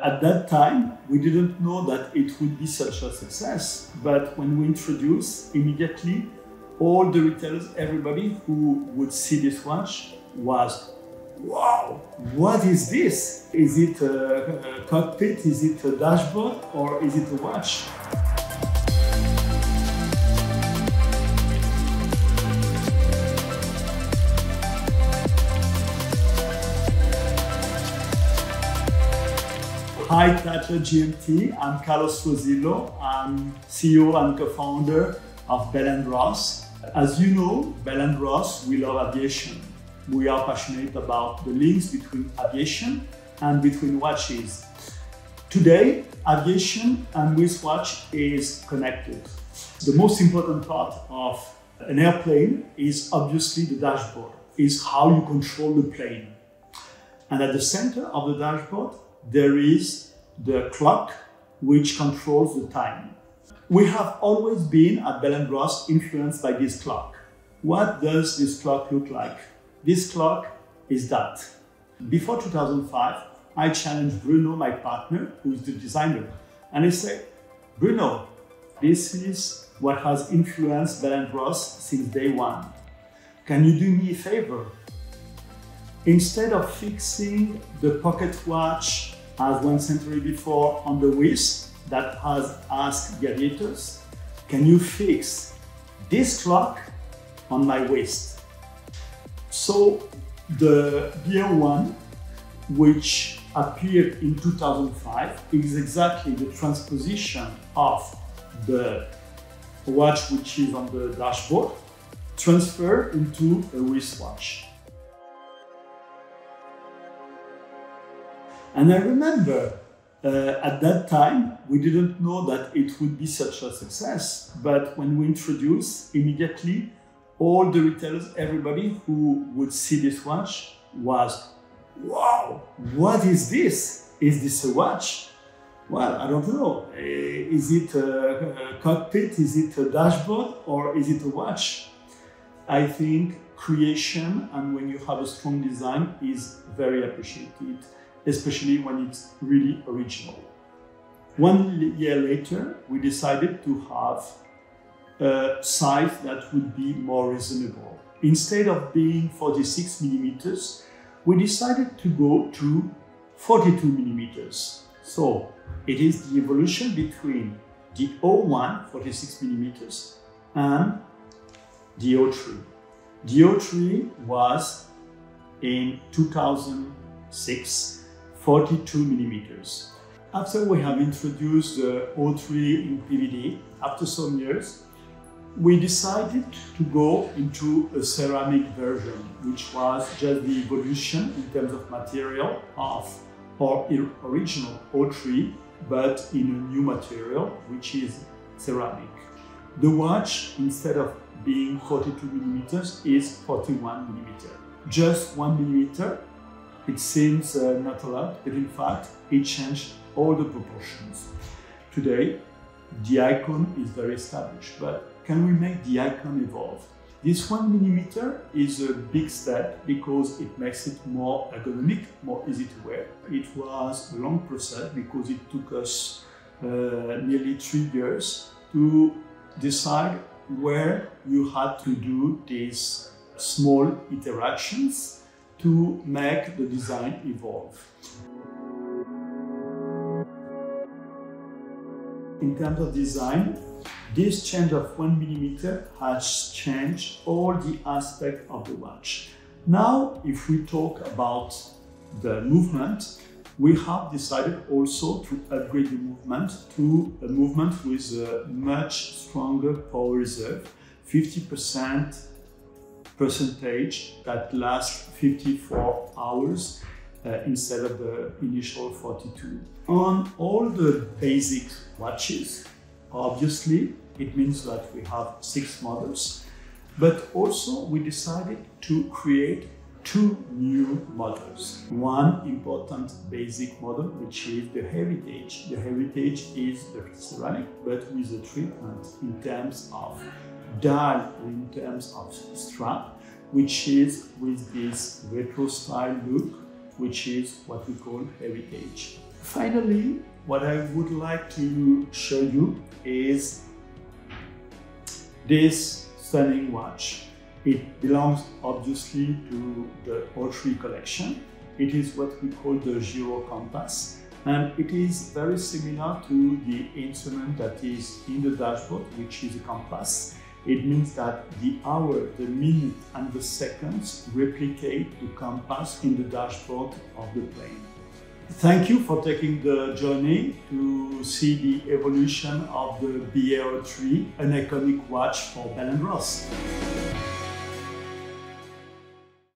At that time, we didn't know that it would be such a success. But when we introduced, immediately, all the retailers, everybody who would see this watch was, wow, what is this? Is it a cockpit? Is it a dashboard? Or is it a watch? Hi, Tatler GMT. I'm Carlos Rosillo. I'm CEO and co-founder of Bell & Ross. As you know, Bell & Ross, we love aviation. We are passionate about the links between aviation and between watches. Today, aviation and wristwatch is connected. The most important part of an airplane is obviously the dashboard, is how you control the plane. And at the center of the dashboard, there is the clock which controls the time. We have always been at Bell & Ross influenced by this clock. What does this clock look like? This clock is that. Before 2005, I challenged Bruno, my partner, who is the designer, and I said, Bruno, this is what has influenced Bell & Ross since day one. Can you do me a favor? Instead of fixing the pocket watch as 1 century before on the wrist that has asked the aviators, can you fix this clock on my wrist? So the Gear 1, which appeared in 2005, is exactly the transposition of the watch which is on the dashboard, transferred into a wristwatch. And I remember at that time, we didn't know that it would be such a success. But when we introduced, immediately, all the retailers, everybody who would see this watch was, wow, what is this? Is this a watch? Well, I don't know. Is it a cockpit? Is it a dashboard? Or is it a watch? I think creation, and when you have a strong design, is very appreciated, especially when it's really original. 1 year later, we decided to have a size that would be more reasonable. Instead of being 46 millimeters, we decided to go to 42 millimeters. So it is the evolution between the O1, 46 millimeters, and the O3. The O3 was in 2006, 42 millimeters. After we have introduced the O3 in PVD, after some years, we decided to go into a ceramic version, which was just the evolution in terms of material of our original O3, but in a new material, which is ceramic. The watch, instead of being 42 millimeters, is 41 millimeters. Just 1 millimeter. It seems not a lot, but in fact, it changed all the proportions. Today, the icon is very established, but can we make the icon evolve? This 1 millimeter is a big step because it makes it more ergonomic, more easy to wear. It was a long process because it took us nearly 3 years to decide where you had to do these small iterations to make the design evolve. In terms of design, this change of 1 millimeter has changed all the aspects of the watch. Now, if we talk about the movement, we have decided also to upgrade the movement to a movement with a much stronger power reserve, 50% percentage that lasts 54 hours instead of the initial 42. On all the basic watches, obviously, it means that we have 6 models, but also we decided to create 2 new models. One important basic model, which is the Heritage. The Heritage is the ceramic, but with a treatment in terms of dial and in terms of strap, which is with this retro style look, which is what we call Heritage. Finally, what I would like to show you is this stunning watch. It belongs obviously to the All3 collection. It is what we call the Gyro Compass, and it is very similar to the instrument that is in the dashboard, which is a compass. It means that the hour, the minute, and the seconds replicate the compass in the dashboard of the plane. Thank you for taking the journey to see the evolution of the BAO3, an iconic watch for Bell & Ross.